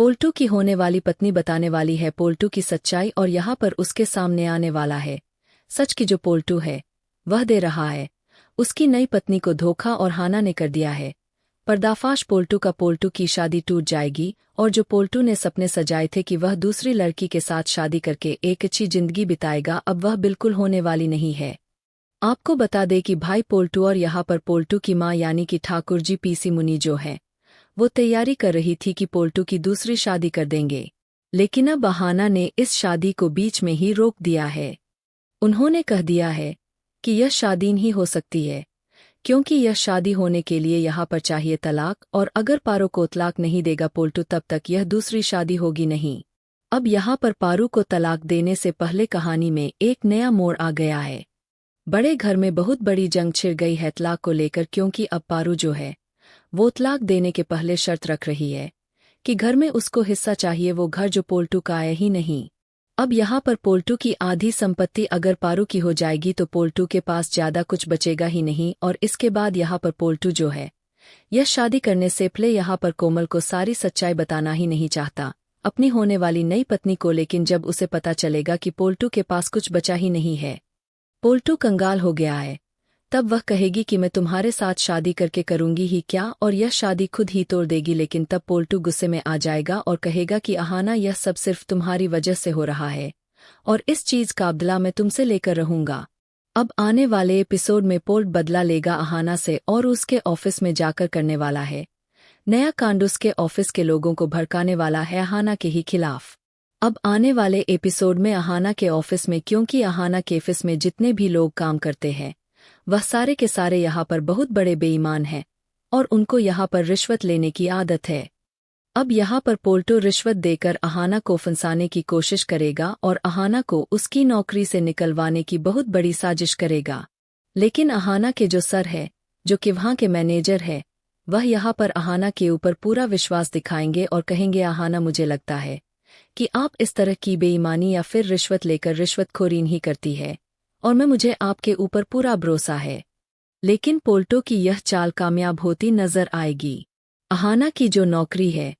पोल्टू की होने वाली पत्नी बताने वाली है पोल्टू की सच्चाई और यहाँ पर उसके सामने आने वाला है सच की जो पोल्टू है वह दे रहा है उसकी नई पत्नी को धोखा और हाना ने कर दिया है। पर्दाफाश पोल्टू की शादी टूट जाएगी और जो पोल्टू ने सपने सजाए थे कि वह दूसरी लड़की के साथ शादी करके एक अच्छी जिंदगी बिताएगा अब वह बिल्कुल होने वाली नहीं है। आपको बता दे कि भाई पोल्टू और यहाँ पर पोल्टू की माँ यानी कि ठाकुर जी पीसी मुनि जो है वो तैयारी कर रही थी कि पोल्टू की दूसरी शादी कर देंगे, लेकिन अब हाना ने इस शादी को बीच में ही रोक दिया है। उन्होंने कह दिया है कि यह शादी नहीं हो सकती है क्योंकि यह शादी होने के लिए यहाँ पर चाहिए तलाक और अगर पारो को तलाक नहीं देगा पोल्टू तब तक यह दूसरी शादी होगी नहीं। अब यहाँ पर पारू को तलाक देने से पहले कहानी में एक नया मोड़ आ गया है। बड़े घर में बहुत बड़ी जंग छिड़ गई है तलाक को लेकर क्योंकि अब पारू जो है वो तलाक देने के पहले शर्त रख रही है कि घर में उसको हिस्सा चाहिए, वो घर जो पोल्टू का है ही नहीं। अब यहाँ पर पोल्टू की आधी संपत्ति अगर पारू की हो जाएगी तो पोल्टू के पास ज्यादा कुछ बचेगा ही नहीं और इसके बाद यहाँ पर पोल्टू जो है यह शादी करने से पहले यहाँ पर कोमल को सारी सच्चाई बताना ही नहीं चाहता अपनी होने वाली नई पत्नी को, लेकिन जब उसे पता चलेगा कि पोल्टू के पास कुछ बचा ही नहीं है, पोल्टू कंगाल हो गया है, तब वह कहेगी कि मैं तुम्हारे साथ शादी करके करूंगी ही क्या और यह शादी खुद ही तोड़ देगी। लेकिन तब पोल्टू गुस्से में आ जाएगा और कहेगा कि अहाना यह सब सिर्फ तुम्हारी वजह से हो रहा है और इस चीज का बदला मैं तुमसे लेकर रहूंगा। अब आने वाले एपिसोड में पोल्ट बदला लेगा अहाना से और उसके ऑफिस में जाकर करने वाला है नया कांड, उसके ऑफिस के लोगों को भड़काने वाला है अहाना के ही खिलाफ। अब आने वाले एपिसोड में अहाना के ऑफिस में, क्योंकि अहाना के ऑफिस में जितने भी लोग काम करते हैं वह सारे के सारे यहाँ पर बहुत बड़े बेईमान हैं और उनको यहाँ पर रिश्वत लेने की आदत है। अब यहाँ पर पोल्टू रिश्वत देकर अहाना को फंसाने की कोशिश करेगा और अहाना को उसकी नौकरी से निकलवाने की बहुत बड़ी साजिश करेगा। लेकिन अहाना के जो सर है, जो कि वहाँ के मैनेजर है, वह यहाँ पर अहाना के ऊपर पूरा विश्वास दिखाएंगे और कहेंगे अहाना मुझे लगता है कि आप इस तरह की बेईमानी या फिर रिश्वत लेकर रिश्वतखोरी नहीं करती है और मुझे आपके ऊपर पूरा भरोसा है। लेकिन पोल्टू की यह चाल कामयाब होती नजर आएगी। अहाना की जो नौकरी है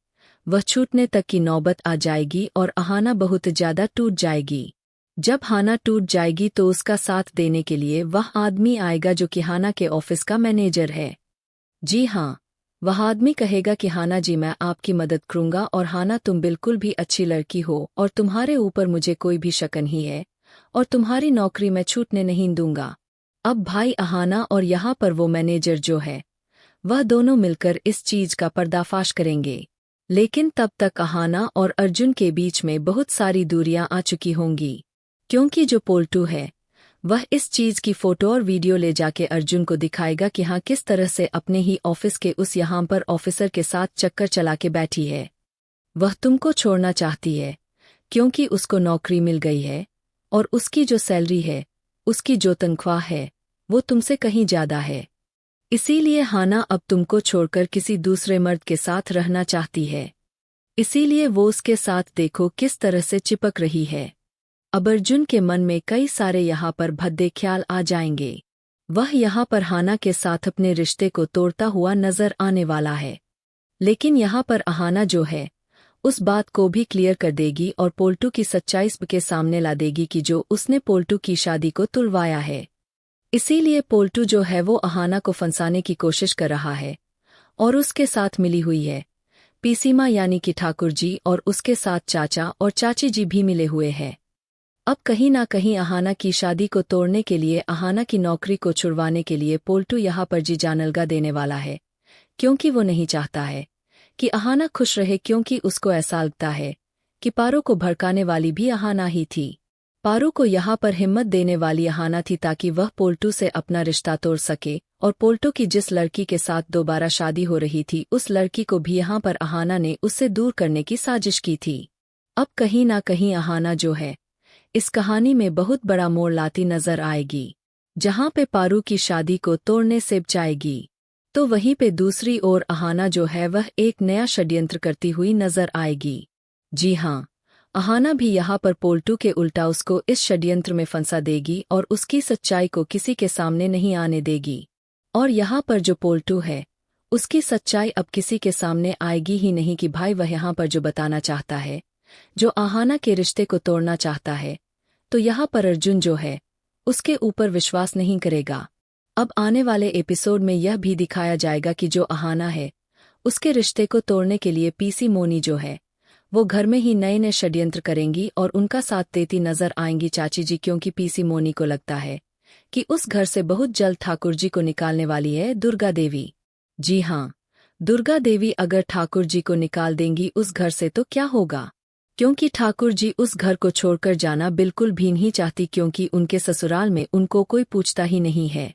वह छूटने तक की नौबत आ जाएगी और अहाना बहुत ज्यादा टूट जाएगी। जब हाना टूट जाएगी तो उसका साथ देने के लिए वह आदमी आएगा जो कि हाना के ऑफिस का मैनेजर है। जी हाँ, वह आदमी कहेगा कि हाना जी मैं आपकी मदद करूंगा और हाना तुम बिल्कुल भी अच्छी लड़की हो और तुम्हारे ऊपर मुझे कोई भी शक नहीं है और तुम्हारी नौकरी मैं छूटने नहीं दूंगा। अब भाई अहाना और यहाँ पर वो मैनेजर जो है वह दोनों मिलकर इस चीज का पर्दाफाश करेंगे। लेकिन तब तक अहाना और अर्जुन के बीच में बहुत सारी दूरियां आ चुकी होंगी क्योंकि जो पोल्टू है वह इस चीज की फोटो और वीडियो ले जाके अर्जुन को दिखाएगा कि हाँ किस तरह से अपने ही ऑफिस के उस यहाँ पर ऑफिसर के साथ चक्कर चला के बैठी है। वह तुमको छोड़ना चाहती है क्योंकि उसको नौकरी मिल गई है और उसकी जो सैलरी है, उसकी जो तनख्वाह है वो तुमसे कहीं ज्यादा है। इसीलिए हाना अब तुमको छोड़कर किसी दूसरे मर्द के साथ रहना चाहती है, इसीलिए वो उसके साथ देखो किस तरह से चिपक रही है। अब अर्जुन के मन में कई सारे यहाँ पर भद्दे ख्याल आ जाएंगे। वह यहाँ पर हाना के साथ अपने रिश्ते को तोड़ता हुआ नजर आने वाला है। लेकिन यहाँ पर अहाना जो है उस बात को भी क्लियर कर देगी और पोल्टू की सच्चाई सबके सामने ला देगी कि जो उसने पोल्टू की शादी को तुलवाया है। इसीलिए पोल्टू जो है वो अहाना को फंसाने की कोशिश कर रहा है और उसके साथ मिली हुई है पीसीमा यानी कि ठाकुर जी और उसके साथ चाचा और चाची जी भी मिले हुए हैं। अब कहीं ना कहीं अहाना की शादी को तोड़ने के लिए, अहाना की नौकरी को छुड़वाने के लिए पोल्टू यहाँ पर जी जानलगा देने वाला है क्योंकि वो नहीं चाहता है कि अहाना खुश रहे, क्योंकि उसको ऐसा लगता है कि पारो को भड़काने वाली भी अहाना ही थी। पारो को यहाँ पर हिम्मत देने वाली अहाना थी ताकि वह पोल्टू से अपना रिश्ता तोड़ सके और पोल्टू की जिस लड़की के साथ दोबारा शादी हो रही थी उस लड़की को भी यहाँ पर अहाना ने उससे दूर करने की साजिश की थी। अब कहीं ना कहीं अहाना जो है इस कहानी में बहुत बड़ा मोड़ लाती नजर आएगी, जहां पे पारू की शादी को तोड़ने से बचाएगी तो वहीं पे दूसरी ओर अहाना जो है वह एक नया षड्यंत्र करती हुई नजर आएगी। जी हाँ, अहाना भी यहाँ पर पोल्टू के उल्टा उसको इस षड्यंत्र में फंसा देगी और उसकी सच्चाई को किसी के सामने नहीं आने देगी। और यहाँ पर जो पोल्टू है उसकी सच्चाई अब किसी के सामने आएगी ही नहीं कि भाई वह यहाँ पर जो बताना चाहता है, जो आहाना के रिश्ते को तोड़ना चाहता है, तो यहाँ पर अर्जुन जो है उसके ऊपर विश्वास नहीं करेगा। अब आने वाले एपिसोड में यह भी दिखाया जाएगा कि जो आहाना है उसके रिश्ते को तोड़ने के लिए पीसी मोनी जो है वो घर में ही नए नए षड्यंत्र करेंगी और उनका साथ देती नजर आएंगी चाची जी, क्योंकि पीसी मोनी को लगता है कि उस घर से बहुत जल्द ठाकुर जी को निकालने वाली है दुर्गा देवी। जी हाँ, दुर्गा देवी अगर ठाकुर जी को निकाल देंगी उस घर से तो क्या होगा, क्योंकि ठाकुर जी उस घर को छोड़कर जाना बिल्कुल भी नहीं चाहती, क्योंकि उनके ससुराल में उनको कोई पूछता ही नहीं है।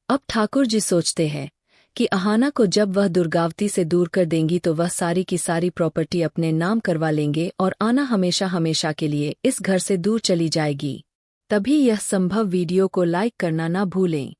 अब ठाकुर जी सोचते हैं कि आहाना को जब वह दुर्गावती से दूर कर देंगी तो वह सारी की सारी प्रॉपर्टी अपने नाम करवा लेंगे और आना हमेशा हमेशा के लिए इस घर से दूर चली जाएगी। तभी यह संभव वीडियो को लाइक करना ना भूलें।